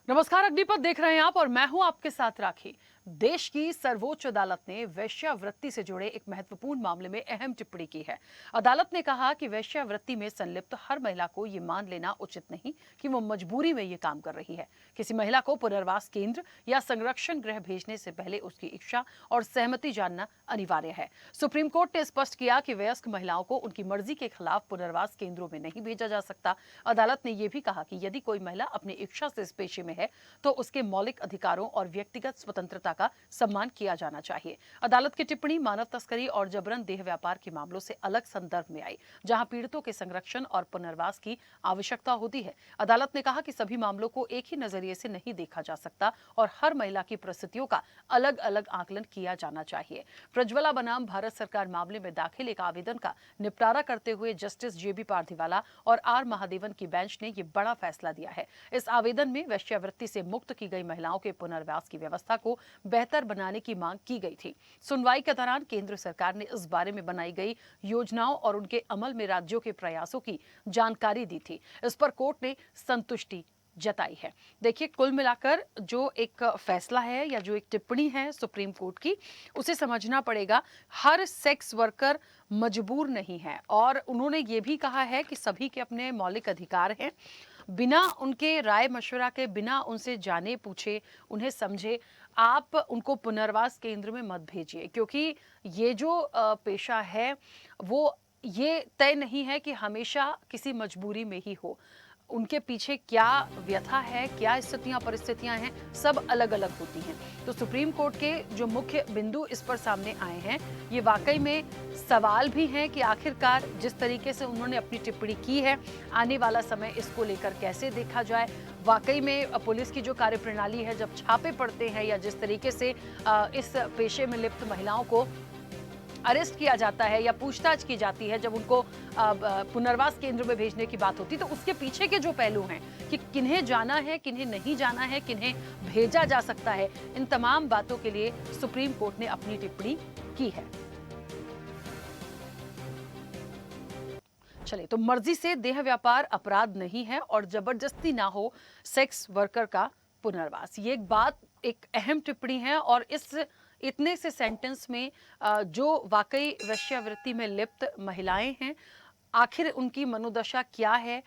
नमस्कार, अग्निपथ देख रहे हैं आप और मैं हूं आपके साथ राखी। देश की सर्वोच्च अदालत ने वेश्यावृत्ति से जुड़े एक महत्वपूर्ण मामले में अहम टिप्पणी की है। अदालत ने कहा कि वेश्यावृत्ति में संलिप्त हर महिला को ये मान लेना उचित नहीं कि वो मजबूरी में ये काम कर रही है। किसी महिला को पुनर्वास केंद्र या संरक्षण गृह भेजने से पहले उसकी इच्छा और सहमति जानना अनिवार्य है। सुप्रीम कोर्ट ने स्पष्ट किया कि वयस्क महिलाओं को उनकी मर्जी के खिलाफ पुनर्वास केंद्रों में नहीं भेजा जा सकता। अदालत ने यह भी कहा कि यदि कोई महिला अपनी इच्छा से इस पेशे में है तो उसके मौलिक अधिकारों और व्यक्तिगत स्वतंत्रता का सम्मान किया जाना चाहिए। अदालत की टिप्पणी मानव तस्करी और जबरन देह व्यापार के मामलों से अलग संदर्भ में आई, जहां पीड़ितों के संरक्षण और पुनर्वास की आवश्यकता होती है। अदालत ने कहा कि सभी मामलों को एक ही नजरिए से नहीं देखा जा सकता और हर महिला की परिस्थितियों का अलग अलग आकलन किया जाना चाहिए। प्रज्वला बनाम भारत सरकार मामले में दाखिल एक आवेदन का निपटारा करते हुए जस्टिस जेबी पारदीवाला और आर महादेवन की बेंच ने यह बड़ा फैसला दिया है। इस आवेदन में वेश्यावृत्ति से मुक्त की गई महिलाओं के पुनर्वास की व्यवस्था को बेहतर बनाने की मांग की गई थी। सुनवाई के दौरान केंद्र सरकार ने इस बारे में बनाई गई योजनाओं और उनके अमल में राज्यों के प्रयासों की जानकारी दी थी। इस पर कोर्ट ने संतुष्टि जताई है। देखिए, कुल मिलाकर जो एक फैसला है या जो एक टिप्पणी है सुप्रीम कोर्ट की, उसे समझना पड़ेगा। हर सेक्स वर्कर मजबूर नहीं है और उन्होंने ये भी कहा है कि सभी के अपने मौलिक अधिकार हैं। बिना उनके राय मशवरा के, बिना उनसे जाने पूछे, उन्हें समझे, आप उनको पुनर्वास केंद्र में मत भेजिए, क्योंकि ये जो पेशा है वो ये तय नहीं है कि हमेशा किसी मजबूरी में ही हो। उनके पीछे क्या व्यथा है, क्या स्थितियां परिस्थितियां हैं, सब अलग अलग होती हैं। तो सुप्रीम कोर्ट के जो मुख्य बिंदु इस पर सामने आए हैं, ये वाकई में सवाल भी हैं कि आखिरकार जिस तरीके से उन्होंने अपनी टिप्पणी की है, आने वाला समय इसको लेकर कैसे देखा जाए। वाकई में पुलिस की जो कार्यप्रणाली है, जब छापे पड़ते हैं या जिस तरीके से इस पेशे में लिप्त महिलाओं को अरेस्ट किया जाता है या पूछताछ की जाती है, जब उनको पुनर्वास केंद्र में भेजने की बात होती है, तो उसके पीछे के जो पहलू हैं कि किन्हें जाना है, किन्हें नहीं जाना है, किन्हें भेजा जा सकता है, इन तमाम बातों के लिए सुप्रीम कोर्ट ने अपनी टिप्पणी की है। चलिए, तो मर्जी से देह व्यापार अपराध नहीं है और जबरदस्ती ना हो सेक्स वर्कर का पुनर्वास। ये एक बात, एक अहम टिप्पणी है और इस इतने से सेंटेंस में जो वाकई वेश्यावृत्ति में लिप्त महिलाएं हैं, आखिर उनकी मनोदशा क्या है,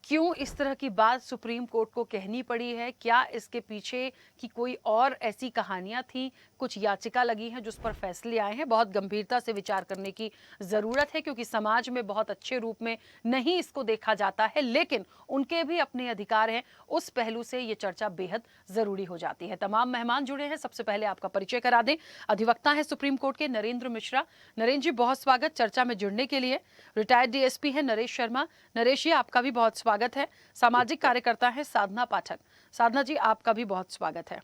क्यों इस तरह की बात सुप्रीम कोर्ट को कहनी पड़ी है, क्या इसके पीछे की कोई और ऐसी कहानियां थी, कुछ याचिका लगी हैं जिस पर फैसले आए हैं, बहुत गंभीरता से विचार करने की जरूरत है, क्योंकि समाज में बहुत अच्छे रूप में नहीं इसको देखा जाता है, लेकिन उनके भी अपने अधिकार हैं। उस पहलू से ये चर्चा बेहद जरूरी हो जाती है। तमाम मेहमान जुड़े हैं, सबसे पहले आपका परिचय करा दें। अधिवक्ता है सुप्रीम कोर्ट के नरेंद्र मिश्रा। नरेंद्र जी, बहुत स्वागत चर्चा में जुड़ने के लिए। रिटायर्ड डीएसपी है नरेश शर्मा। नरेश जी, आपका भी बहुत स्वागत है। सामाजिक कार्यकर्ता है साधना पाठक। साधना जी, आपका भी बहुत स्वागत है।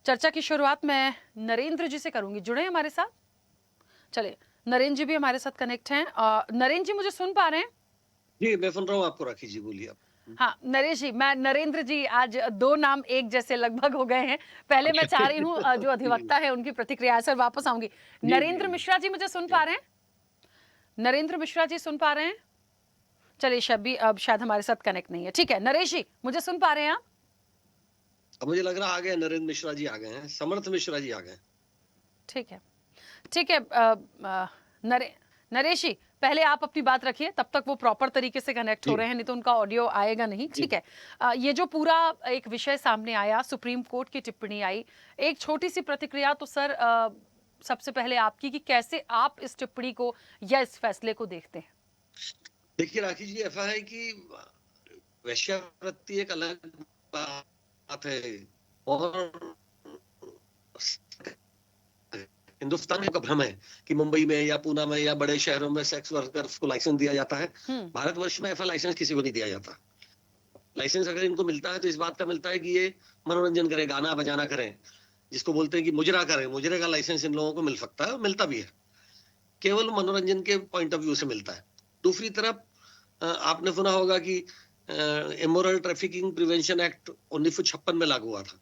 चर्चा की शुरुआत मैं नरेंद्र जी से करूंगी, जुड़े हैं हमारे साथ। चलिए, नरेंद्र जी भी हमारे साथ कनेक्ट हैं। नरेंद्र जी, मुझे सुन पा रहे हैं? जी, मैं सुन रहा हूँ आपको राखी जी, बोलिए आप। हाँ, नरेश जी, मैं नरेंद्र जी, आज दो नाम एक जैसे लगभग हो गए हैं। पहले मैं चाह रही हूँ जो अधिवक्ता है उनकी प्रतिक्रिया से वापस आऊंगी। जी, जी, नरेंद्र मिश्रा जी, मुझे सुन जी। पा रहे हैं? नरेंद्र मिश्रा जी, सुन पा रहे हैं? चलिए, शबी अब शायद हमारे साथ कनेक्ट नहीं है। ठीक है, नरेश जी, मुझे सुन पा रहे हैं आप? अब मुझे लग रहा आ गए नरेंद्र मिश्रा जी आ गए हैं, समर्थ मिश्रा जी आ गए हैं। ठीक है, ठीक है। नरेश जी, पहले आप अपनी बात रखिए, तब तक वो प्रॉपर तरीके से कनेक्ट हो जी, रहे हैं, नहीं तो उनका ऑडियो आएगा नहीं। जी। ठीक है। ये जो पूरा एक विषय सामने आया, सुप्रीम कोर्ट की टिप्पणी आई, एक छोटी सी प्रतिक्रिया तो सर सबसे पहले आपकी, कि कैसे आप इस टिप्पणी को या इस फैसले को देखते हैं? देखिए राखी जी, ऐसा है कि वेश्यावृत्ति एक अलग बात है और हिंदुस्तान का भ्रम है कि मुंबई में या पूना में या बड़े शहरों में सेक्स वर्कर्स को लाइसेंस दिया जाता है। हम्म। भारतवर्ष में ऐसा लाइसेंस किसी को नहीं दिया जाता। लाइसेंस अगर इनको मिलता है तो इस बात का मिलता है कि ये मनोरंजन करें, गाना बजाना करें, जिसको बोलते हैं कि मुजरा करें। मुजरे का लाइसेंस इन लोगों को मिल सकता है और मिलता भी है, केवल मनोरंजन के पॉइंट ऑफ व्यू से मिलता है। दूसरी तरफ आपने सुना होगा कि इमोरल ट्रैफिकिंग प्रिवेंशन एक्ट 1956 में लागू हुआ था।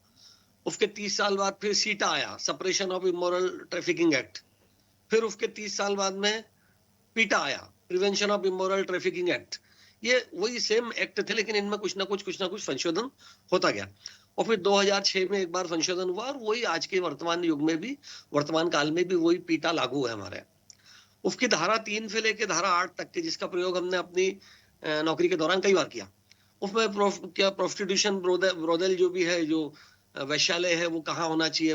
उसके 30 साल बाद फिर सीटा आया, separation of immoral trafficking act. फिर उसके 30 साल बाद में पीटा आया, prevention of immoral trafficking act. ये वही सेम एक्ट थे, लेकिन इनमें कुछ ना कुछ संशोधन होता गया। और फिर 2006 में एक बार संशोधन हुआ और वही आज के वर्तमान युग में भी, वर्तमान काल में भी वही पीटा लागू है हमारे यहाँ। उसकी धारा 3 से लेके धारा 8 तक के, जिसका प्रयोग हमने अपनी नौकरी के दौरान कई बार किया। उसमें प्रोस्टिट्यूशन, ब्रोदेल जो भी है, जो वैश्यालय है, वो कहाँ होना चाहिए,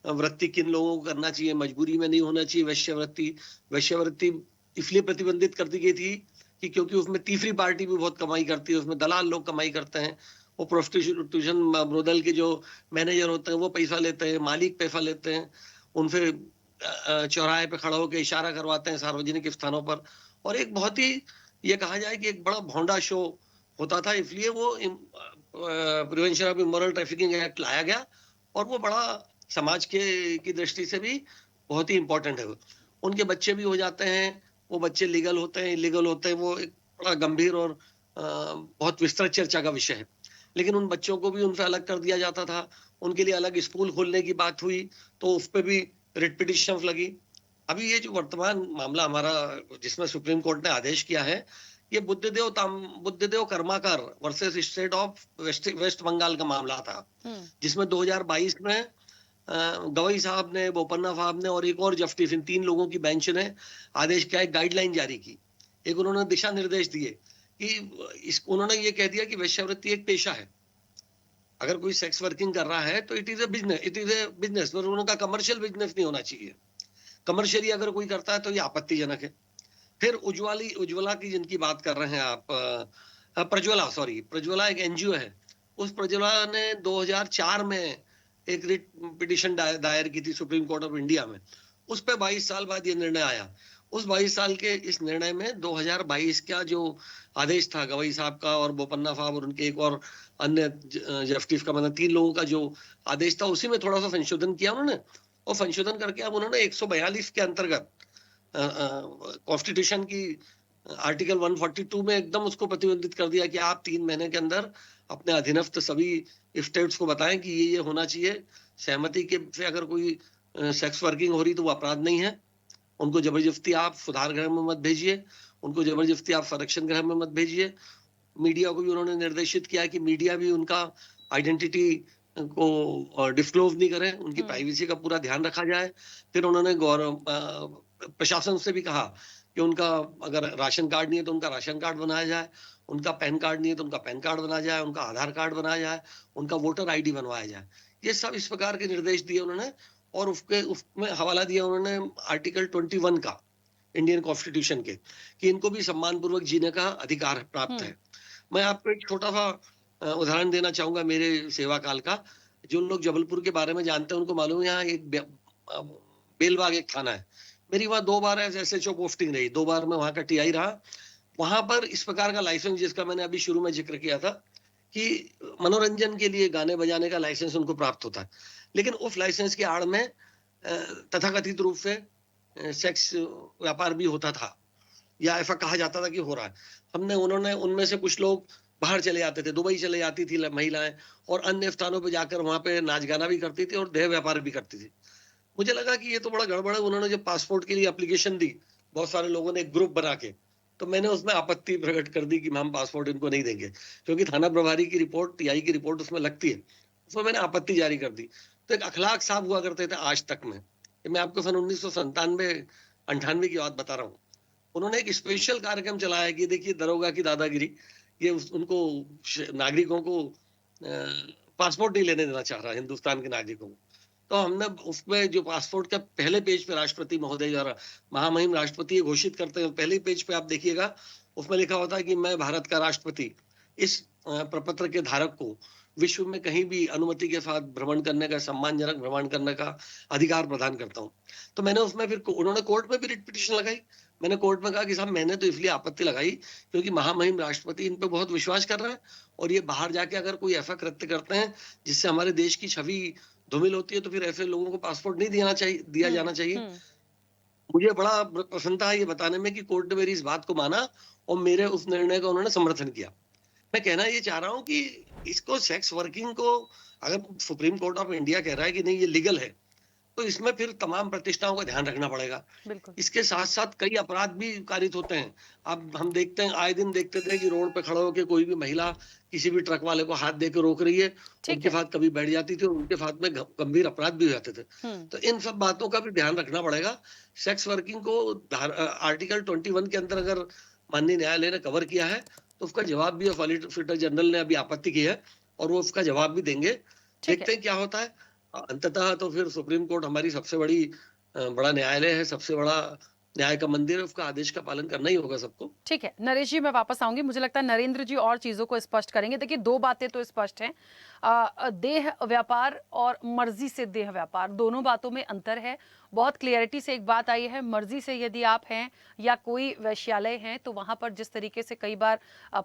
वृत्ति किन लोगों को करना चाहिए, मजबूरी में नहीं होना चाहिए वैश्यावृत्ति इसलिए प्रतिबंधित कर दी गई थी कि क्योंकि उसमें तीसरी पार्टी भी बहुत कमाई करती है, उसमें दलाल लोग कमाई करते हैं। वो प्रोस्टिट्यूशन ब्रोदल के जो मैनेजर होते हैं वो पैसा लेते हैं, मालिक पैसा लेते हैं, उनसे चौराहे पे खड़ा होकर इशारा करवाते हैं सार्वजनिक स्थानों पर। और एक बहुत ही, ये कहा जाए कि एक बड़ा भोंडा शो होता था, इसलिए वो prevention of immoral trafficking act लाया गया और वो बड़ा समाज के की दृष्टि से भी बहुत ही इंपॉर्टेंट है। उनके बच्चे भी हो जाते हैं, वो बच्चे लीगल होते हैं, इलीगल होते हैं, वो एक बड़ा गंभीर और बहुत विस्तृत चर्चा का विषय है। लेकिन उन बच्चों को भी उनसे अलग कर दिया जाता था, उनके लिए अलग स्कूल खोलने की बात हुई तो उस पर भी रिट पिटिशन लगी। अभी ये जो वर्तमान मामला हमारा, जिसमें सुप्रीम कोर्ट ने आदेश किया है, ये Buddhadeb Karmakar versus state of West Bengal का मामला था, जिसमें 2022 में गवई साहब ने, बोपन्ना साहब ने और एक और जस्टिस, इन 3 लोगों की बेंच ने आदेश किया, एक गाइडलाइन जारी की, एक उन्होंने दिशा निर्देश दिए कि उन्होंने ये कह दिया कि वेश्यावृत्ति एक पेशा है। अगर कोई सेक्स वर्किंग कर रहा है तो इट इज ए बिजनेस, और उनका कमर्शियल बिजनेस नहीं होना चाहिए। कमर्शियली अगर कोई करता है तो ये आपत्तिजनक है। फिर उज्ज्वला की जिनकी बात कर रहे हैं आप, प्रज्वला एक एनजीओ है। उस प्रज्वला ने 2004 में एक रिट पिटिशन दायर की थी सुप्रीम कोर्ट ऑफ इंडिया में। उस पे 22 साल बाद ये निर्णय आया। उस 22 साल के इस निर्णय में 2022 का जो आदेश था गवई साहब का और बोपन्ना साहब और उनके एक और अन्य जस्टिस का, मतलब 3 लोगों का जो आदेश था, उसी में थोड़ा सा संशोधन किया उन्होंने। और संशोधन करके अब उन्होंने 142 के अंतर्गत कॉन्स्टिट्यूशन की आर्टिकल 142 में एकदम उसको प्रतिबंधित कर दिया कि आप 3 महीने के अंदर अपने अधीनस्थ सभी स्टेट्स को बताएं कि ये होना चाहिए। सहमति के से अगर कोई सेक्स वर्किंग हो रही तो वो अपराध नहीं है। उनको जबरदस्ती आप सुधार गृह में मत भेजिए, उनको जबरदस्ती आप संरक्षण गृह में मत भेजिए। मीडिया को भी उन्होंने निर्देशित किया कि मीडिया भी उनका आइडेंटिटी को डिस्क्लोज नहीं करें, उनकी प्राइवेसी का पूरा ध्यान रखा जाए। फिर उन्होंने प्रशासन से भी कहा कि उनका अगर राशन कार्ड नहीं है तो उनका राशन कार्ड बनाया जाए, उनका पैन कार्ड नहीं है तो उनका पैन कार्ड बनाया जाए, उनका आधार कार्ड बनाया जाए, उनका वोटर आईडी बनवाया जाए। ये सब इस प्रकार के निर्देश दिए उन्होंने। और उसमें हवाला दिया उन्होंने आर्टिकल 21 का इंडियन कॉन्स्टिट्यूशन के, कि इनको भी सम्मान पूर्वक जीने का अधिकार प्राप्त है। मैं आपको एक छोटा सा उदाहरण देना चाहूंगा मेरे सेवा काल का। जो लोग जबलपुर के बारे में जानते हैं उनको मालूम है, यहाँ एक बेलबाग एक थाना है। मेरी वहां 2 बार एसएचओ पोस्टिंग रही, 2 बार मैं वहां का टीआई रहा। वहां पर इस प्रकार का लाइसेंस, जिसका मैंने अभी शुरू में जिक्र किया था कि मनोरंजन के लिए गाने बजाने का लाइसेंस उनको प्राप्त होता है, लेकिन उस लाइसेंस की आड़ में तथाकथित रूप से सेक्स व्यापार भी होता था, या ऐसा कहा जाता था कि हो रहा है। उन्होंने उनमें से कुछ लोग बाहर चले जाते थे, दुबई चले जाती थी महिलाएं, और अन्य स्थानों पे जाकर वहां पे नाच गाना भी करती थी और देह व्यापार भी करती थी। मुझे लगा कि ये तो बड़ा गड़बड़ है। उन्होंने जब पासपोर्ट के लिए एप्लीकेशन दी, बहुत सारे लोगों ने एक ग्रुप बना के, तो मैंने उसमें आपत्ति प्रकट कर दी कि हम पासपोर्ट इनको नहीं देंगे, क्योंकि थाना प्रभारी की रिपोर्ट, टीआई की रिपोर्ट उसमें लगती है। उसमें मैंने आपत्ति जारी कर दी। तो एक अखलाक साहब हुआ करते थे आज तक में, मैं आपको सन 1997-98 की बात बता रहा हूँ। उन्होंने एक स्पेशल कार्यक्रम चलाया कि देखिए दरोगा की दादागिरी, ये उनको नागरिकों को पासपोर्ट नहीं लेने देना चाह रहा हिंदुस्तान के नागरिकों को। तो हमने उसमें जो पासपोर्ट का पहले पेज पे राष्ट्रपति महोदय द्वारा, महामहिम राष्ट्रपति घोषित करते हैं, पहले पेज पे आप देखिएगा, उसमें लिखा होता है कि मैं भारत का राष्ट्रपति इस प्रपत्र के धारक को विश्व में कहीं भी अनुमति के साथ भ्रमण करने का, सम्मानजनक भ्रमण करने का अधिकार प्रदान करता हूँ। तो मैंने उसमें फिर उन्होंने कोर्ट में भी रिट पिटिशन लगाई। मैंने कोर्ट में कहा कि साहब मैंने तो इसलिए आपत्ति लगाई क्योंकि महामहिम राष्ट्रपति इन पे बहुत विश्वास कर रहा है, और ये बाहर जाके अगर कोई ऐसा कृत्य करते हैं जिससे हमारे देश की छवि धूमिल होती है, तो फिर ऐसे लोगों को पासपोर्ट नहीं दिया जाना चाहिए। मुझे बड़ा प्रसन्नता है ये बताने में कि कोर्ट ने मेरी इस बात को माना और मेरे उस निर्णय का उन्होंने समर्थन किया। मैं कहना ये चाह रहा हूँ कि इसको, सेक्स वर्किंग को, अगर सुप्रीम कोर्ट ऑफ इंडिया कह रहा है कि नहीं ये लीगल है, तो इसमें फिर तमाम प्रतिष्ठाओं का ध्यान रखना पड़ेगा। बिल्कुल। इसके साथ-साथ कई अपराध भी कारित होते हैं। अब हम देखते हैं, आए दिन देखते थे कि रोड पे खड़े होके कोई भी महिला किसी भी ट्रक वाले को हाथ दे के रोक रही है, ठीक उनके है। साथ कभी बैठ जाती थी और उनके साथ में गंभीर अपराध भी हो जाते थे। हुँ। तो इन सब बातों का भी ध्यान रखना पड़ेगा। सेक्स वर्किंग को आर्टिकल 21 के अंदर अगर माननीय न्यायालय ने कवर किया है, तो उसका जवाब भी सॉलिसिटर जनरल ने अभी आपत्ति की है और वो उसका जवाब भी देंगे। ठीक है। देखते हैं क्या होता है। अंततः तो फिर सुप्रीम कोर्ट हमारी सबसे बड़ा न्यायालय है, सबसे बड़ा न्याय का मंदिर है, उसका आदेश का पालन करना ही होगा सबको। ठीक है, नरेश जी मैं वापस आऊँगी। मुझे लगता है नरेंद्र जी और चीज़ों को स्पष्ट करेंगे। देखिए 2 बातें तो स्पष्ट हैं। देह व्यापार और मर्ज़ी से देह व्यापार, दोनों बातों में अंतर है। बहुत क्लैरिटी से एक बात आई है, मर्ज़ी से यदि आप हैं या कोई वेश्यालय है, तो वहाँ पर जिस तरीके से कई बार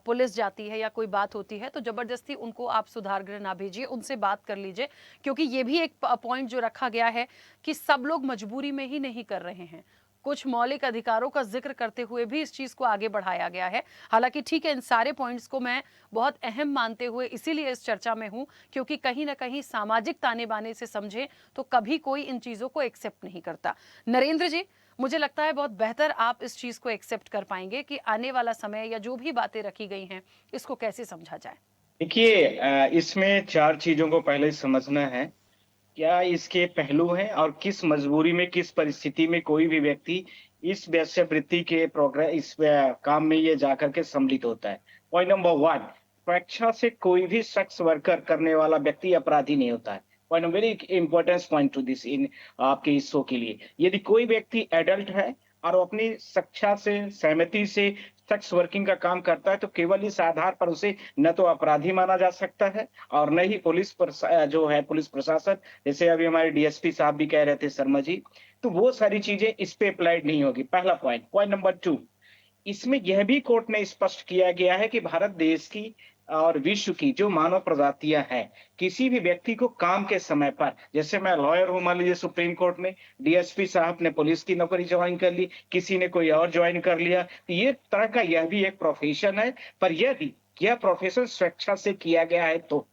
पुलिस जाती है या कोई बात होती है, तो ज़बरदस्ती उनको आप सुधार गृह ना भेजिए, उनसे बात कर लीजिए। क्योंकि ये भी एक पॉइंट जो रखा गया है कि सब लोग मजबूरी में ही नहीं कर रहे हैं। कुछ मौलिक अधिकारों का जिक्र करते हुए भी इस चीज को आगे बढ़ाया गया है। हालांकि ठीक है, इन सारे पॉइंट्स को मैं बहुत अहम मानते हुए इसीलिए इस चर्चा में हूं, क्योंकि कहीं ना कहीं सामाजिक ताने बाने से समझे तो कभी कोई इन चीजों को एक्सेप्ट नहीं करता। नरेंद्र जी, मुझे लगता है बहुत बेहतर आप इस चीज को एक्सेप्ट कर पाएंगे कि आने वाला समय या जो भी बातें रखी गई हैं, इसको कैसे समझा जाए। देखिए इसमें 4 चीज़ों को पहले समझना है। क्या इसके पहलू हैं और किस मजबूरी में, किस परिस्थिति में कोई भी व्यक्ति इस वेश्यावृत्ति के इस काम में ये जाकर के सम्मिलित होता है। पॉइंट नंबर 1, स्वेच्छा से कोई भी सेक्स वर्कर करने वाला व्यक्ति अपराधी नहीं होता है। Point very important point two this in आपके इस शो के लिए। यदि कोई व्यक्ति एडल्ट है और वो अपनी स्वेच्छा से, सहमति से सेक्स वर्किंग का काम करता है, तो केवल इस आधार पर उसे न तो अपराधी माना जा सकता है और न ही जो है पुलिस प्रशासन, जैसे अभी हमारे डीएसपी साहब भी कह रहे थे शर्मा जी, तो वो सारी चीजें इस पे अप्लाइड नहीं होगी। पहला पॉइंट। पॉइंट नंबर 2, इसमें यह भी कोर्ट ने स्पष्ट किया गया है कि भारत देश की और विश्व की जो मानव प्रजातियां हैं, किसी भी व्यक्ति को काम के समय पर, जैसे मैं लॉयर हूं, मान लीजिए सुप्रीम कोर्ट में, डीएसपी साहब ने पुलिस की नौकरी ज्वाइन कर ली, किसी ने कोई और ज्वाइन कर लिया, तो ये तरह का यह भी एक प्रोफेशन है। पर यदि यह प्रोफेशन स्वेच्छा से किया गया है तो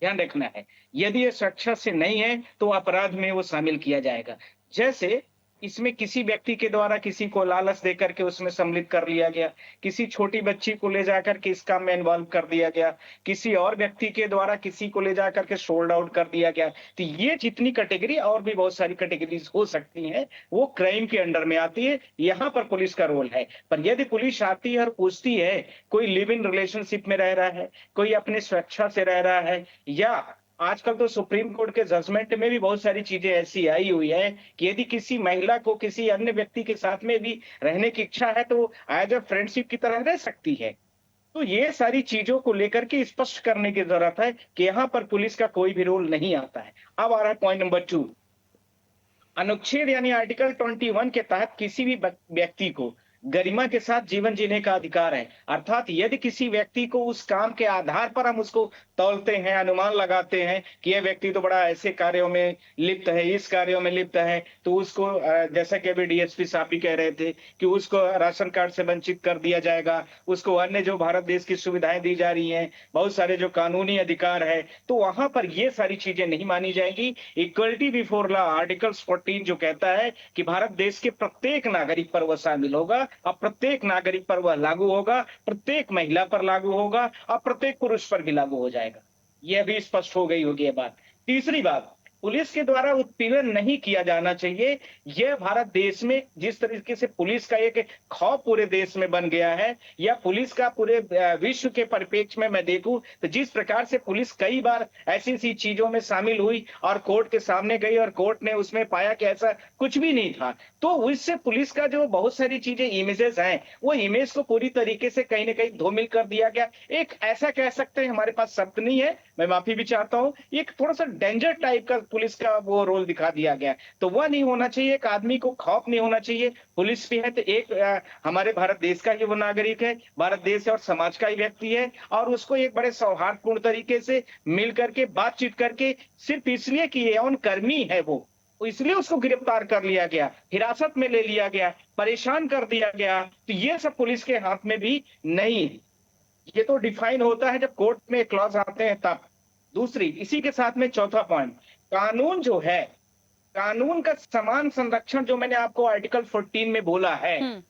ध्यान रखना है, यदि ये स्वेच्छा से नहीं है तो अपराध में वो शामिल किया जाएगा। जैसे इसमें किसी व्यक्ति के द्वारा किसी को लालच देकर के उसमें सम्मिलित कर लिया गया, किसी छोटी बच्ची को ले जाकर के इस काम में इन्वॉल्व कर दिया गया, किसी और व्यक्ति के द्वारा किसी को ले जाकर के सोल्ड आउट कर दिया गया। तो ये जितनी कैटेगरी, और भी बहुत सारी कैटेगरीज हो सकती हैं, वो क्राइम के अंडर में आती है। यहाँ पर पुलिस का रोल है। पर यदि पुलिस आती है और पूछती है, कोई लिव इन रिलेशनशिप में रह रहा है, कोई अपनी स्वेच्छा से रह रहा है, या आजकल तो सुप्रीम कोर्ट के जजमेंट में भी बहुत सारी चीजें ऐसी आई हुई है कि यदि किसी महिला को किसी अन्य व्यक्ति के साथ में भी रहने की इच्छा है तो एज अ फ्रेंडशिप की तरह रह सकती है। तो ये सारी चीजों को लेकर के स्पष्ट करने की जरूरत है कि यहाँ पर पुलिस का कोई भी रोल नहीं आता है। अब आ रहा है पॉइंट नंबर 2। अनुच्छेद यानी आर्टिकल 21 के तहत किसी भी व्यक्ति को गरिमा के साथ जीवन जीने का अधिकार है। अर्थात यदि किसी व्यक्ति को उस काम के आधार पर हम उसको तौलते हैं, अनुमान लगाते हैं कि यह व्यक्ति तो बड़ा ऐसे कार्यों में लिप्त है, इस कार्यों में लिप्त है, तो उसको जैसा कि अभी डीएसपी साहब भी कह रहे थे कि उसको राशन कार्ड से वंचित कर दिया जाएगा, उसको अन्य जो भारत देश की सुविधाएं दी जा रही हैं, बहुत सारे जो कानूनी अधिकार है, तो वहां पर ये सारी चीजें नहीं मानी जाएंगी। इक्वलिटी बिफोर लॉ आर्टिकल 14 जो कहता है कि भारत देश के प्रत्येक नागरिक पर वह शामिल होगा और प्रत्येक नागरिक पर वह लागू होगा, प्रत्येक महिला पर लागू होगा और प्रत्येक पुरुष पर भी लागू हो जाएगा। यह भी स्पष्ट हो गई होगी ये बात। तीसरी बात, पुलिस के द्वारा उत्पीड़न नहीं किया जाना चाहिए। यह भारत देश में जिस तरीके से पुलिस का एक खौफ पूरे देश में बन गया है, या पुलिस का पूरे विश्व के परिप्रेक्ष्य में मैं देखूं तो जिस प्रकार से पुलिस कई बार ऐसी सी चीजों में शामिल हुई और कोर्ट के सामने गई और कोर्ट ने उसमें पाया कि ऐसा कुछ भी नहीं था, तो उससे पुलिस का जो बहुत सारी चीजें इमेजेस हैं, वो इमेज को पूरी तरीके से कहीं ना कहीं धूमिल कर दिया गया। एक ऐसा कह सकते हैं, हमारे पास शब्द नहीं है, मैं माफी भी चाहता हूं, एक थोड़ा सा डेंजर टाइप का पुलिस का वो रोल दिखा दिया गया। तो वह नहीं होना चाहिए। एक आदमी को खौफ नहीं होना चाहिए। पुलिस भी है तो एक हमारे भारत देश का ही वो नागरिक है, भारत देश और समाज का ही व्यक्ति है, और उसको एक बड़े सौहार्दपूर्ण तरीके से मिल करके बातचीत करके, सिर्फ इसलिए कि ये यौन कर्मी है वो इसलिए उसको गिरफ्तार कर लिया गया, हिरासत में ले लिया गया, परेशान कर दिया गया, तो ये सब पुलिस के हाथ में भी नहीं है। ये तो डिफाइन होता है जब कोर्ट में क्लॉज आते हैं तब। दूसरी, इसी के साथ में चौथा पॉइंट, कानून जो है कानून का समान संरक्षण जो मैंने आपको आर्टिकल 14 में बोला है, हम्म।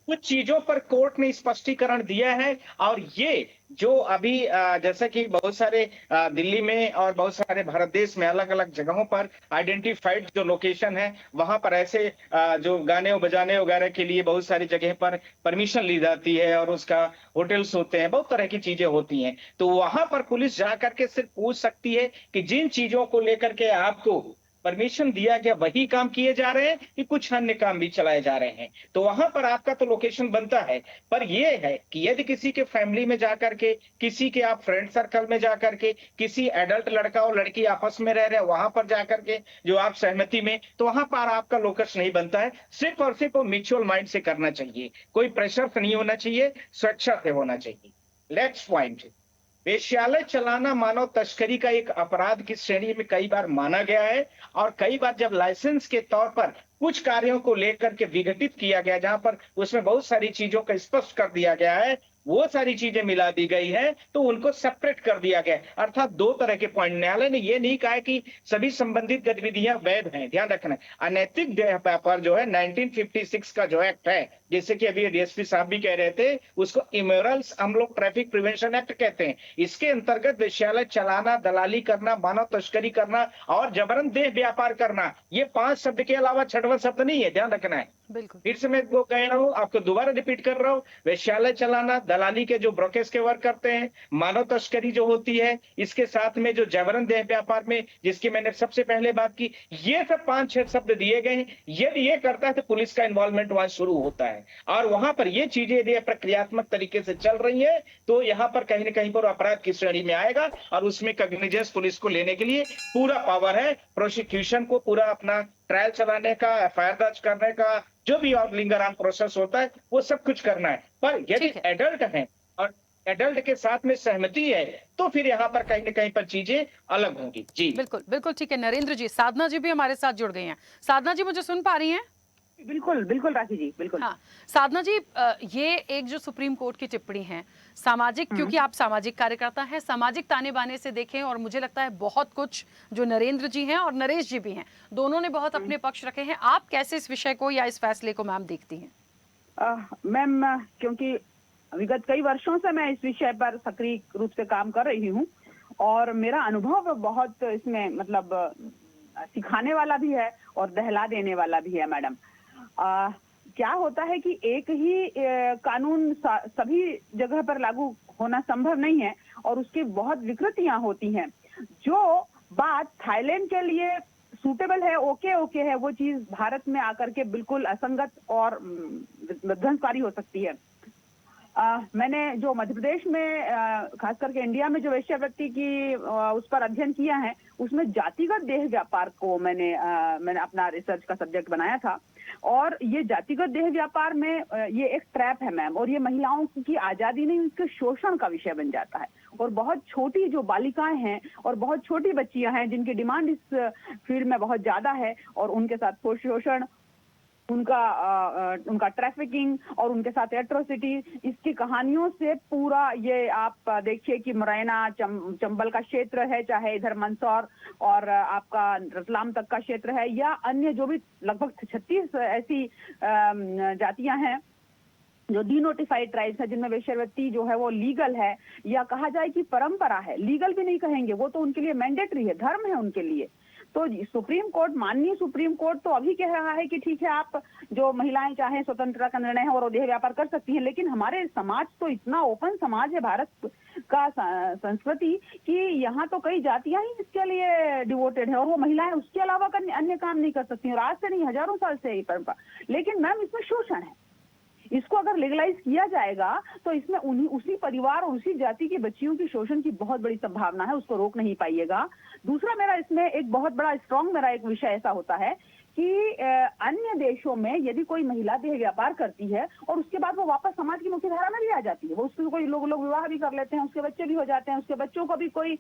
कुछ चीजों पर कोर्ट ने स्पष्टीकरण दिया है। और ये जो अभी जैसा कि बहुत सारे दिल्ली में और बहुत सारे भारत देश में अलग अलग जगहों पर आइडेंटिफाइड जो लोकेशन है, वहां पर ऐसे जो गाने और बजाने वगैरह के लिए बहुत सारी जगह पर परमिशन ली जाती है और उसका होटल्स होते हैं, बहुत तरह की चीजें होती हैं। तो वहां पर पुलिस जा करके सिर्फ पूछ सकती है कि जिन चीजों को लेकर के आपको परमिशन दिया गया वही काम किए जा रहे हैं कि कुछ अन्य काम भी चलाए जा रहे हैं। तो वहां पर आपका तो लोकेशन बनता है। पर यह है कि यदि किसी के फैमिली में जाकर के, किसी के आप फ्रेंड सर्कल में जाकर के, किसी एडल्ट लड़का और लड़की आपस में रह रहे हैं वहां पर जाकर के जो आप सहमति में, तो वहां पर आपका लोकस नहीं बनता है। सिर्फ और सिर्फ म्यूचुअल माइंड से करना चाहिए, कोई प्रेशर नहीं होना चाहिए, स्वेच्छा से होना चाहिए। नेक्स्ट पॉइंट, वेश्यालय चलाना मानव तस्करी का एक अपराध की श्रेणी में कई बार माना गया है। और कई बार जब लाइसेंस के तौर पर कुछ कार्यों को लेकर के विघटित किया गया, जहां पर उसमें बहुत सारी चीजों का स्पष्ट कर दिया गया है, वो सारी चीजें मिला दी गई है, तो उनको सेपरेट कर दिया गया। अर्थात दो तरह के पॉइंट, न्यायालय ने ये नहीं कहा कि सभी संबंधित गतिविधियां वैध हैं। ध्यान रखना, अनैतिक व्यापार जो है 1956 का जो एक्ट है, जैसे कि अभी डीएसपी साहब भी कह रहे थे, उसको इमोरल्स हम लोग ट्रैफिक प्रिवेंशन एक्ट कहते हैं। इसके अंतर्गत वेश्यालय चलाना, दलाली करना, मानव तस्करी करना और जबरन देह व्यापार करना, ये 5 शब्द के अलावा छठवां शब्द नहीं है, ध्यान रखना है। बिल्कुल। फिर से मैं वो कह रहा हूं, आपको दोबारा रिपीट कर रहा हूं, वेश्यालय चलाना, दलाली के जो ब्रोकर्स के वर्क करते हैं, मानव तस्करी जो होती है, इसके साथ में जो जबरन देह व्यापार में जिसकी मैंने सबसे पहले बात की, ये सब 5-6 शब्द दिए गए हैं। यदि ये करता है तो पुलिस का इन्वॉल्वमेंट वहां शुरू होता है। और वहां पर ये चीजें यदि प्रक्रियात्मक तरीके से चल रही है तो यहाँ पर कहीं ना कहीं पर अपराध की श्रेणी में आएगा। और उसमें कॉग्निजेंस पुलिस को लेने के लिए पूरा पावर है, प्रोसिक्यूशन को पूरा अपना ट्रायल चलाने का, एफआईआर दर्ज करने का, जो भी और लिंगराम प्रोसेस होता है वो सब कुछ करना है। पर यदि ठीक है। एडल्ट है और एडल्ट के साथ में सहमति है तो फिर यहाँ पर कहीं ना कहीं पर चीजें अलग होंगी। जी बिल्कुल बिल्कुल, ठीक है। नरेंद्र जी, साधना जी भी हमारे साथ जुड़ गई हैं। साधना जी, मुझे सुन पा रही हैं? बिल्कुल बिल्कुल राखी जी, बिल्कुल। हाँ, साधना जी, ये एक जो सुप्रीम कोर्ट की टिप्पणी है, सामाजिक, क्योंकि आप सामाजिक कार्यकर्ता हैं, सामाजिक ताने बाने से देखें, और मुझे लगता है बहुत कुछ जो नरेंद्र जी हैं और नरेश जी भी हैं, दोनों ने बहुत अपने पक्ष रखे हैं। आप कैसे इस विषय को या इस फैसले को मैम देखती हैं? मैम, क्योंकि विगत कई वर्षों से मैं इस विषय पर सक्रिय रूप से काम कर रही हूँ और मेरा अनुभव बहुत इसमें मतलब सिखाने वाला भी है और दहला देने वाला भी है मैडम। क्या होता है कि एक ही कानून सभी जगह पर लागू होना संभव नहीं है और उसकी बहुत विकृतियां होती हैं। जो बात थाईलैंड के लिए सूटेबल है, ओके है, वो चीज भारत में आकर के बिल्कुल असंगत और विध्वंसकारी हो सकती है। मैंने जो मध्य प्रदेश में खास करके इंडिया में जो वेश्यावृत्ति की उस पर अध्ययन किया है, उसमें जातिगत देह व्यापार को मैंने अपना रिसर्च का सब्जेक्ट बनाया था। और ये जातिगत देह व्यापार में ये एक ट्रैप है मैम, और ये महिलाओं की आजादी नहीं, उसके शोषण का विषय बन जाता है। और बहुत छोटी जो बालिकाएं हैं और बहुत छोटी बच्चियां हैं जिनकी डिमांड इस फील्ड में बहुत ज्यादा है, और उनके साथ शोषण, उनका ट्रैफिकिंग और उनके साथ एट्रोसिटी, इसकी कहानियों से पूरा ये आप देखिए कि मुरैना, चंबल का क्षेत्र है, चाहे इधर मंदसौर और आपका रतलाम तक का क्षेत्र है, या अन्य जो भी लगभग 36 ऐसी जातियां हैं जो डिनोटिफाइड ट्राइब्स है, जिनमें वेश्यावृत्ति जो है वो लीगल है, या कहा जाए कि परंपरा है, लीगल भी नहीं कहेंगे, वो तो उनके लिए मैंडेटरी है, धर्म है उनके लिए। तो सुप्रीम कोर्ट, माननीय सुप्रीम कोर्ट तो अभी कह रहा है कि ठीक है, आप जो महिलाएं चाहें स्वतंत्रता का निर्णय है और देह व्यापार कर सकती हैं, लेकिन हमारे समाज तो इतना ओपन समाज है, भारत का संस्कृति, कि यहाँ तो कई जातियां ही इसके लिए डिवोटेड है और वो महिलाएं उसके अलावा अन्य काम नहीं कर सकती, और आज से नहीं, हजारों साल से ही परंपरा। लेकिन मैम, इसमें शोषण है। इसको अगर लीगलाइज किया जाएगा तो इसमें उसी परिवार और उसी जाति की बच्चियों की शोषण की बहुत बड़ी संभावना है, उसको रोक नहीं पाइएगा। दूसरा, मेरा इसमें एक बहुत बड़ा स्ट्रॉन्ग मेरा एक विषय ऐसा होता है कि अन्य देशों में यदि कोई महिला देह व्यापार करती है और उसके बाद वो वापस समाज की मुख्य धारा में भी आ जाती है, वो उसको कोई लोग विवाह भी कर लेते हैं, उसके बच्चे भी हो जाते हैं, उसके बच्चों को भी कोई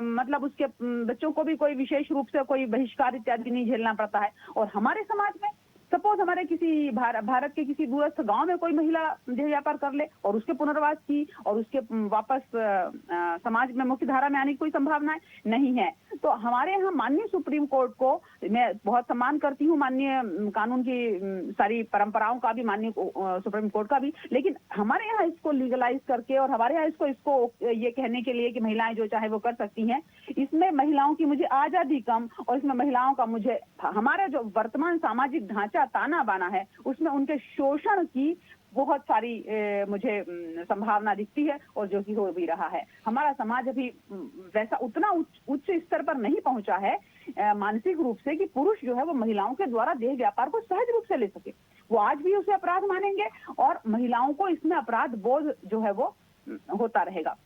मतलब उसके बच्चों को भी कोई विशेष रूप से कोई बहिष्कार इत्यादि नहीं झेलना पड़ता है। और हमारे समाज में सपोज हमारे किसी भारत के किसी दूरस्थ गांव में कोई महिला देह व्यापार कर ले और उसके पुनर्वास की और उसके वापस समाज में मुख्य धारा में आने की कोई संभावना नहीं है। तो हमारे यहाँ माननीय सुप्रीम कोर्ट को मैं बहुत सम्मान करती हूँ, माननीय कानून की सारी परंपराओं का भी, माननीय सुप्रीम कोर्ट का भी, लेकिन हमारे यहाँ इसको लीगलाइज करके और हमारे यहाँ इसको ये कहने के लिए कि महिलाएं जो चाहे वो कर सकती हैं, इसमें महिलाओं की मुझे आजादी कम और इसमें महिलाओं का मुझे हमारा जो वर्तमान सामाजिक ढांचा ताना बाना है उसमें उनके शोषण की बहुत सारी मुझे संभावना दिखती है और जो कि हो भी रहा है। हमारा समाज अभी वैसा उतना उच्च स्तर पर नहीं पहुंचा है मानसिक रूप से कि पुरुष जो है वो महिलाओं के द्वारा देह व्यापार को सहज रूप से ले सके। वो आज भी उसे अपराध मानेंगे और महिलाओं को इसमें अपराध बोध जो है वो होता रहेगा।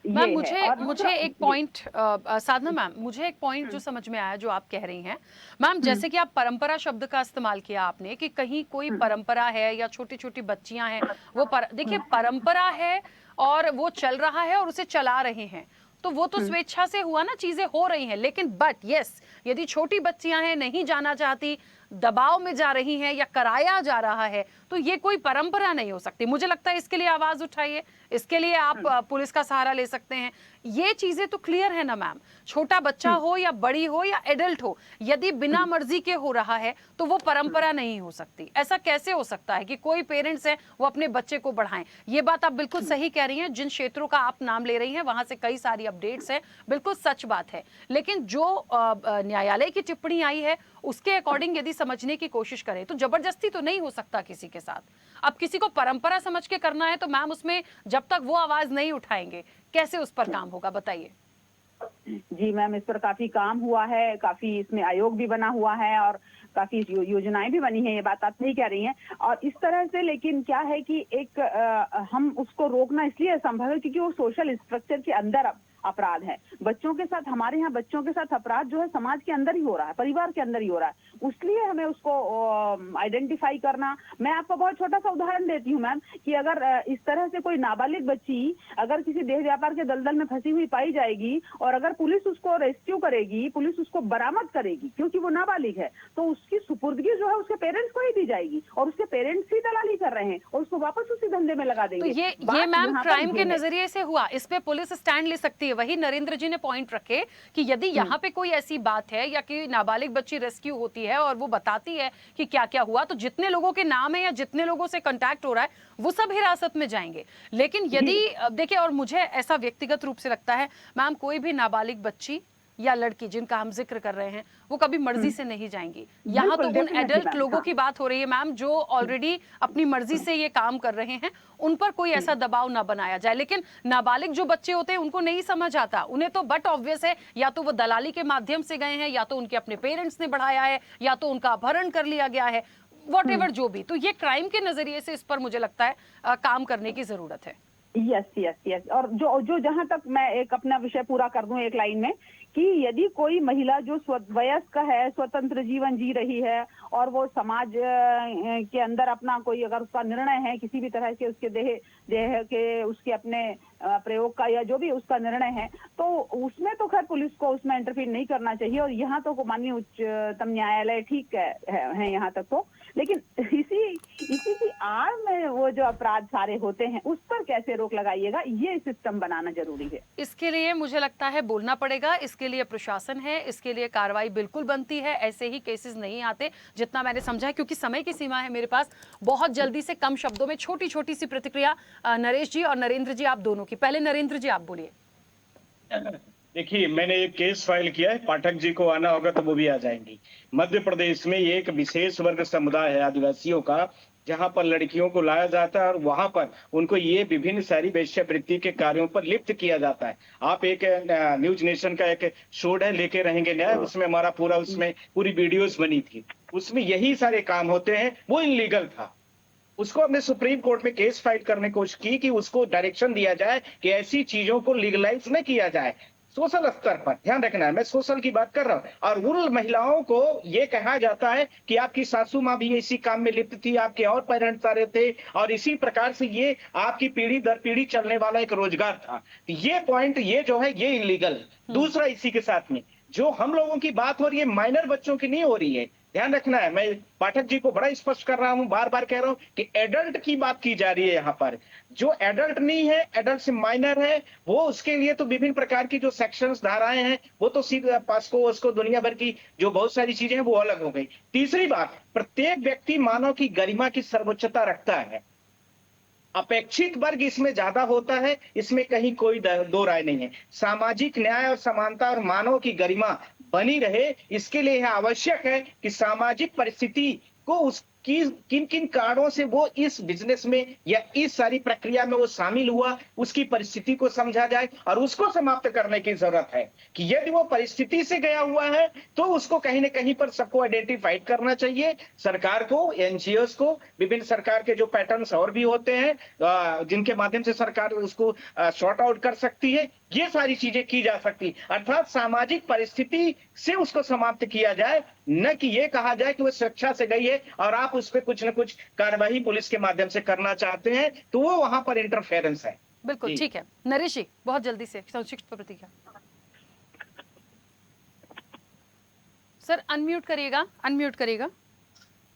मैम मुझे एक पॉइंट साधना मैम, मुझे एक पॉइंट जो समझ में आया जो आप कह रही हैं मैम, जैसे कि आप परंपरा शब्द का इस्तेमाल किया आपने कि कहीं कोई परंपरा है या छोटी छोटी बच्चियां हैं वो देखिए परंपरा है और वो चल रहा है और उसे चला रहे हैं तो वो तो स्वेच्छा से हुआ ना, चीजें हो रही हैं, लेकिन बट यस यदि छोटी बच्चियां हैं नहीं जाना चाहती, दबाव में जा रही हैं या कराया जा रहा है तो ये कोई परंपरा नहीं हो सकती। मुझे लगता है इसके लिए आवाज उठाइए, इसके लिए आप पुलिस का सहारा ले सकते हैं। ये चीजें तो क्लियर है ना मैम, छोटा बच्चा हो या बड़ी हो या एडल्ट हो, यदि बिना मर्जी के हो रहा है तो वो परंपरा नहीं हो सकती। ऐसा कैसे हो सकता है कि कोई पेरेंट्स है वो अपने बच्चे को बढ़ाएं? ये बात आप बिल्कुल सही कह रही हैं, जिन क्षेत्रों का आप नाम ले रही हैं वहां से कई सारी अपडेट्स हैं, बिल्कुल सच बात है। लेकिन जो न्यायालय की टिप्पणी आई है उसके अकॉर्डिंग यदि समझने की कोशिश करें तो जबरदस्ती तो नहीं हो सकता किसी के साथ। अब किसी को परंपरा समझ के करना है तो मैम उसमें जब तक वो आवाज नहीं उठाएंगे कैसे उस पर काम होगा, बताइए। जी मैम, इस पर काफी काम हुआ है, काफी इसमें आयोग भी बना हुआ है और काफी योजनाएं भी बनी है, ये बात आप सही कह रही हैं। और इस तरह से लेकिन क्या है कि एक हम उसको रोकना इसलिए असंभव है क्योंकि वो सोशल स्ट्रक्चर के अंदर अपराध है। बच्चों के साथ, हमारे यहाँ बच्चों के साथ अपराध जो है समाज के अंदर ही हो रहा है, परिवार के अंदर ही हो रहा है, इसलिए हमें उसको आइडेंटिफाई करना। मैं आपको बहुत छोटा सा उदाहरण देती हूँ मैम कि अगर इस तरह से कोई नाबालिग बच्ची अगर किसी देह व्यापार के दलदल में फंसी हुई पाई जाएगी और अगर पुलिस उसको रेस्क्यू करेगी, पुलिस उसको बरामद करेगी क्योंकि वो नाबालिग है, तो उसकी सुपुर्दगी जो है उसके पेरेंट्स को ही दी जाएगी और उसके पेरेंट्स ही दलाली कर रहे हैं और उसको वापस उसी धंधे में लगा देंगे। तो ये मैम क्राइम के नजरिए से हुआ, इस पे पुलिस स्टैंड ले सकती है। वही नरेंद्र जी ने पॉइंट रखे कि यदि यहाँ पे कोई ऐसी बात है या कि नाबालिग बच्ची रेस्क्यू होती है और वो बताती है कि क्या क्या हुआ, तो जितने लोगों के नाम है या जितने लोगों से कांटेक्ट हो रहा है वो सब हिरासत में जाएंगे। लेकिन यदि देखिए, और मुझे ऐसा व्यक्तिगत रूप से लगता है मैम, कोई भी नाबालिग बच्ची या लड़की जिनका हम जिक्र कर रहे हैं वो कभी मर्जी से नहीं जाएंगी। यहाँ तो उन एडल्ट लोगों की बात हो रही है मैम जो ऑलरेडी अपनी मर्जी से ये काम कर रहे हैं, उन पर कोई ऐसा दबाव ना बनाया जाए। लेकिन नाबालिग जो बच्चे होते हैं उनको नहीं समझ आता, उन्हें तो बट ऑब्वियस है या तो वो दलाली के माध्यम से गए हैं या तो उनके अपने पेरेंट्स ने बढ़ाया है या तो उनका अपहरण कर लिया गया है, वॉट जो भी। तो ये क्राइम के नजरिए से इस पर मुझे लगता है काम करने की जरूरत है। यस। और जो जहां तक मैं एक अपना विषय पूरा कर दूं एक लाइन में कि यदि कोई महिला जो वयस्क है, स्वतंत्र जीवन जी रही है और वो समाज के अंदर अपना कोई अगर उसका निर्णय है किसी भी तरह के उसके देह के उसके अपने प्रयोग का या जो भी उसका निर्णय है, तो उसमें तो खैर पुलिस को उसमें इंटरफीयर नहीं करना चाहिए। और यहाँ तो माननीय उच्चतम न्यायालय ठीक है यहाँ तक तो, लेकिन इसी की आड़ में वो जो अपराध सारे होते हैं उस पर कैसे रोक लगाइएगा, ये सिस्टम बनाना जरूरी है। इसके लिए मुझे लगता है बोलना पड़ेगा, इसके लिए प्रशासन है, इसके लिए कार्रवाई बिल्कुल बनती है। ऐसे ही केसेस नहीं आते जितना मैंने समझा है, क्योंकि समय की सीमा है मेरे पास। बहुत जल्दी से कम शब्दों में छोटी छोटी सी प्रतिक्रिया नरेश जी और नरेंद्र जी आप दोनों की। पहले नरेंद्र जी आप बोलिए। देखिए, मैंने एक केस फाइल किया है, पाठक जी को आना होगा तो वो भी आ जाएंगी। मध्य प्रदेश में ये एक विशेष वर्ग समुदाय है आदिवासियों का, जहां पर लड़कियों को लाया जाता है और वहां पर उनको ये विभिन्न सारी वेश्यावृत्ति के कार्यों पर लिप्त किया जाता है। आप एक न्यूज नेशन का एक शो है लेके रहेंगे न्याय, उसमें हमारा उसमें पूरी वीडियोस बनी थी, उसमें यही सारे काम होते हैं। वो इनलीगल था, उसको हमने सुप्रीम कोर्ट में केस फाइल करने की कोशिश की कि उसको डायरेक्शन दिया जाए कि ऐसी चीजों को लीगलाइज न किया जाए। सोशल स्तर पर ध्यान रखना है, मैं सोशल की बात कर रहा हूं। और उन महिलाओं को ये कहा जाता है कि आपकी सासू माँ भी इसी काम में लिप्त थी, आपके और पेरेंट्स सारे थे, और इसी प्रकार से ये आपकी पीढ़ी दर पीढ़ी चलने वाला एक रोजगार था। ये पॉइंट ये जो है ये इलीगल। दूसरा, इसी के साथ में जो हम लोगों की बात हो रही है माइनर बच्चों की नहीं हो रही है, ध्यान रखना है। मैं पाठक जी को बड़ा स्पष्ट कर रहा हूं, बार बार कह रहा हूं कि एडल्ट की बात की जा रही है यहाँ पर। जो एडल्ट नहीं है, एडल्ट से माइनर है, वो उसके लिए तो विभिन्न प्रकार की जो सेक्शंस, धाराएं हैं, वो तो सीधे पास्को उसको दुनिया भर की जो बहुत सारी चीजें हैं वो अलग हो गई। तीसरी बात, प्रत्येक व्यक्ति मानव की गरिमा की सर्वोच्चता रखता है। अपेक्षित वर्ग इसमें ज्यादा होता है, इसमें कहीं कोई दो राय नहीं है। सामाजिक न्याय और समानता और मानव की गरिमा बनी रहे, इसके लिए यह आवश्यक है कि सामाजिक परिस्थिति को उसकी किन किन कारणों से वो इस बिजनेस में या इस सारी प्रक्रिया में वो शामिल हुआ, उसकी परिस्थिति को समझा जाए और उसको समाप्त करने की जरूरत है। कि यदि वो परिस्थिति से गया हुआ है तो उसको कहीं ना कहीं पर सबको आइडेंटिफाइड करना चाहिए। सरकार को, एनजीओस को, विभिन्न सरकार के जो पैटर्न्स और भी होते हैं जिनके माध्यम से सरकार उसको सॉर्ट आउट कर सकती है, ये सारी चीजें की जा सकती। अर्थात सामाजिक परिस्थिति से उसको समाप्त किया जाए, न कि ये कहा जाए कि वो स्वेच्छा से गई है और आप उस पर कुछ न कुछ कार्यवाही पुलिस के माध्यम से करना चाहते हैं, तो वो वहां पर इंटरफेरेंस है। बिल्कुल ठीक है। नरेश जी, बहुत जल्दी से संक्षिप्त प्रतिक्रिया। सर अनम्यूट करिएगा।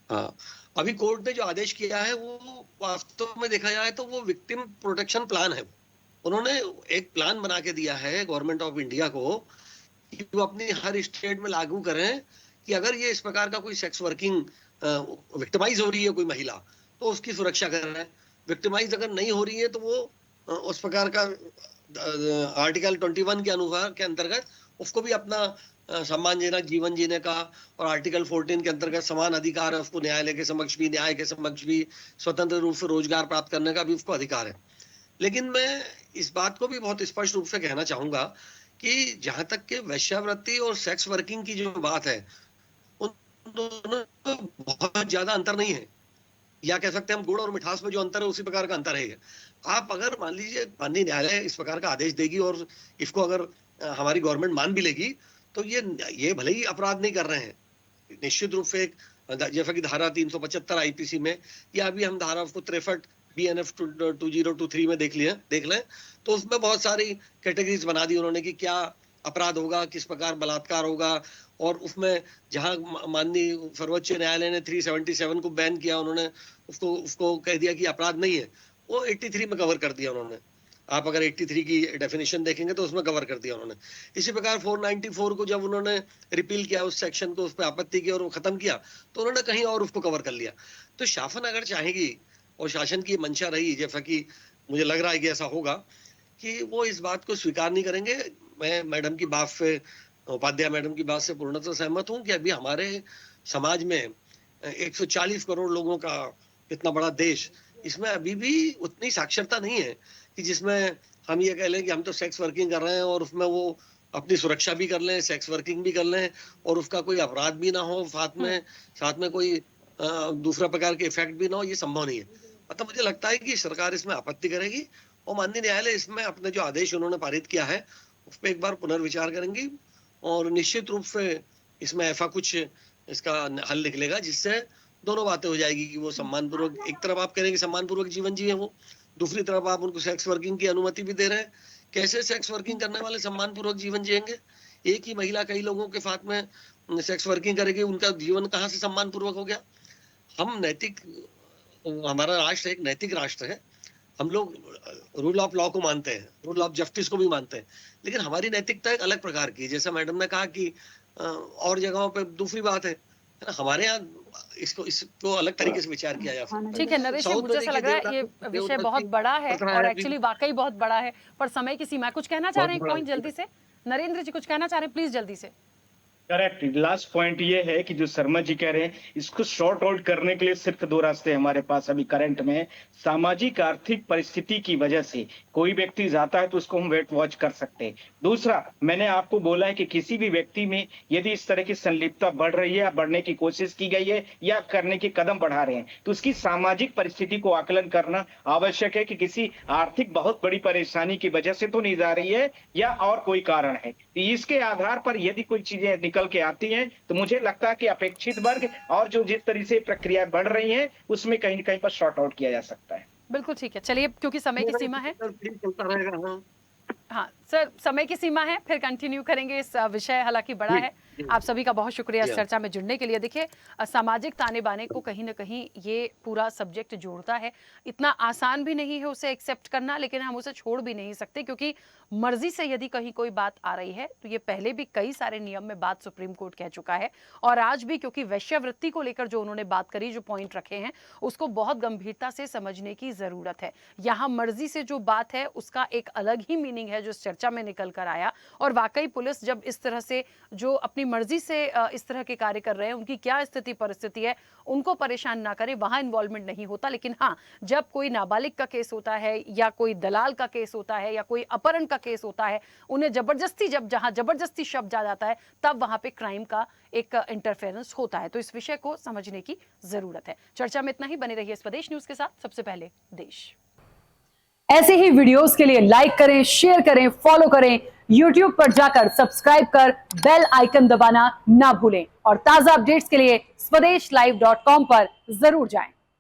हाँ, अभी कोर्ट ने जो आदेश किया है वो वास्तव में देखा जाए तो वो विक्टिम प्रोटेक्शन प्लान है। उन्होंने एक प्लान बना के दिया है गवर्नमेंट ऑफ इंडिया को कि वो अपनी हर स्टेट में लागू करें कि अगर ये इस प्रकार का कोई सेक्स वर्किंग विक्टिमाइज हो रही है कोई महिला, तो उसकी सुरक्षा करें। विक्टिमाइज अगर नहीं हो रही है तो वो उस प्रकार का आर्टिकल 21 के अनुसार के अंतर्गत उसको भी अपना सम्मानजनक जीवन जीने का, और आर्टिकल 14 के अंतर्गत समान अधिकार है उसको, न्यायालय के समक्ष भी, न्याय के समक्ष भी, स्वतंत्र रूप से रोजगार प्राप्त करने का भी उसको अधिकार है। लेकिन मैं इस बात को भी बहुत स्पष्ट रूप से कहना चाहूंगा कि जहां तक के वेश्यावृत्ति और सेक्स वर्किंग की जो बात है, उन दोनों में बहुत ज्यादा अंतर नहीं है, या कह सकते हैं हम गुड़ और मिठास में जो अंतर है उसी प्रकार का अंतर है। आप अगर मान लीजिए माननीय न्यायालय इस प्रकार का आदेश देगी और इसको अगर हमारी गवर्नमेंट मान भी लेगी, तो ये भले ही अपराध नहीं कर रहे हैं, निश्चित रूप से एक जैसा कि धारा 375 आईपीसी में, या अभी हम धारा उसको 63 BNF 2023 में देख लें, तो उसमें बहुत सारी कैटेगरीज बना दी उन्होंने कि क्या अपराध होगा, किस प्रकार बलात्कार होगा, और उसमें जहां माननीय सर्वोच्च न्यायालय ने 377 को बैन किया, उन्होंने उसको कह दिया कि अपराध नहीं है, वो 83 में कवर कर दिया उन्होंने। आप अगर 83 की डेफिनेशन देखेंगे तो उसमें कवर कर दिया उन्होंने। इसी प्रकार 494 को जब उन्होंने रिपील किया, उस सेक्शन को, उस पर आपत्ति की और वो खत्म किया, तो उन्होंने कहीं और उसको कवर कर लिया। तो शासन अगर चाहेगी और शासन की मंशा रही, जैसा कि मुझे लग रहा है कि ऐसा होगा, कि वो इस बात को स्वीकार नहीं करेंगे। मैं मैडम की बात से, उपाध्याय मैडम की बात से पूर्णतः सहमत हूं कि अभी हमारे समाज में 140 करोड़ लोगों का इतना बड़ा देश, इसमें अभी भी उतनी साक्षरता नहीं है कि जिसमें हम ये कह लें कि हम तो सेक्स वर्किंग कर रहे हैं और उसमें वो अपनी सुरक्षा भी कर लें, सेक्स वर्किंग भी कर लें, और उसका कोई अपराध भी ना हो, साथ में कोई दूसरा प्रकार के इफेक्ट भी ना हो, ये संभव नहीं है। मतलब मुझे लगता है कि सरकार इसमें आपत्ति करेगी और माननीय न्यायालय इसमें अपने जो आदेश उन्होंने पारित किया है उस पर एक बार पुनर्विचार करेंगी, और निश्चित रूप से इसमें ऐसा कुछ इसका हल निकलेगा जिससे दोनों बातें हो जाएगी कि वो सम्मानपूर्वक, एक तरफ आप करेंगे सम्मानपूर्वक जीवन जिए वो, दूसरी तरफ आप उनको सेक्स वर्किंग की अनुमति भी दे रहे हैं। कैसे सेक्स वर्किंग करने वाले सम्मानपूर्वक जीवन जिएंगे? एक ही महिला कई लोगों के साथ में सेक्स वर्किंग करेगी, उनका जीवन कहाँ से सम्मानपूर्वक हो गया? हमारा राष्ट्र एक नैतिक राष्ट्र है, हम लोग रूल ऑफ लॉ को मानते हैं, रूल ऑफ जस्टिस को भी मानते हैं, लेकिन हमारी नैतिकता एक अलग प्रकार की, जैसा मैडम ने कहा कि और जगहों पे दूसरी बात है ना, हमारे यहाँ इसको अलग तरीके से विचार किया जा सकता है। ठीक है नरेश जी, मुझे ऐसा लग रहा है ये विषय बहुत बड़ा है और एक्चुअली वाकई बहुत बड़ा है, पर समय की सीमा। कुछ कहना चाह रहे हैं पॉइंट जल्दी से? नरेंद्र जी कुछ कहना चाह रहे हैं, प्लीज जल्दी से। करेक्ट। लास्ट पॉइंट ये है कि जो शर्मा जी कह रहे हैं, इसको शॉर्ट आउट करने के लिए सिर्फ दो रास्ते हमारे पास अभी करंट में। सामाजिक आर्थिक परिस्थिति की वजह से कोई व्यक्ति जाता है तो उसको हम वेट वॉच कर सकते हैं। दूसरा, मैंने आपको बोला है कि किसी भी व्यक्ति में यदि इस तरह की संलिप्तता बढ़ रही है या बढ़ने की कोशिश की गई है या करने के कदम बढ़ा रहे हैं, तो उसकी सामाजिक परिस्थिति को आकलन करना आवश्यक है कि किसी आर्थिक बहुत बड़ी परेशानी की वजह से तो नहीं जा रही है या और कोई कारण है। इसके आधार पर यदि कोई चीजें निकल के आती हैं तो मुझे लगता है कि अपेक्षित वर्ग और जो जिस तरह से प्रक्रिया बढ़ रही है उसमें कहीं न कहीं पर शॉर्ट आउट किया जा सकता है। बिल्कुल ठीक है, चलिए क्योंकि समय की सीमा है। चलता रहेगा। हाँ सर, समय की सीमा है, फिर कंटिन्यू करेंगे इस विषय, हालांकि बड़ा है। आप सभी का बहुत शुक्रिया इस चर्चा में जुड़ने के लिए। देखिए, सामाजिक ताने बाने को कहीं ना कहीं ये पूरा सब्जेक्ट जोड़ता है। इतना आसान भी नहीं है उसे एक्सेप्ट करना, लेकिन हम उसे छोड़ भी नहीं सकते, क्योंकि मर्जी से यदि कहीं कोई बात आ रही है तो ये पहले भी कई सारे नियम में बात सुप्रीम कोर्ट कह चुका है, और आज भी, क्योंकि वेश्यावृत्ति को लेकर जो उन्होंने बात करी, जो पॉइंट रखे हैं, उसको बहुत गंभीरता से समझने की जरूरत है। यहाँ मर्जी से जो बात है उसका एक अलग ही मीनिंग है जो इस चर्चा में निकल कर आया। और वाकई पुलिस जब इस तरह से जो अपनी मर्जी से इस तरह के कार्य कर रहे हैं, उनकी क्या स्थिति परिस्थिति है, उनको परेशान ना करें, वहां इन्वॉल्वमेंट नहीं होता। लेकिन हाँ, जब कोई नाबालिग का केस होता है या कोई दलाल का केस होता है या कोई अपहरण का केस होता है, उन्हें जबरदस्ती, जहां जबरदस्ती शब्द आ जाता है, तब वहां पे क्राइम का एक इंटरफेरेंस होता है। तो इस विषय को समझने की जरूरत है। चर्चा में इतना ही। बने रहिए स्वदेश न्यूज के साथ। सबसे पहले देश। ऐसे ही वीडियोस के लिए लाइक करें, शेयर करें, फॉलो करें। YouTube पर जाकर सब्सक्राइब कर बेल आइकन दबाना ना भूलें, और ताजा अपडेट्स के लिए स्वदेशलाइव.com पर जरूर जाएं।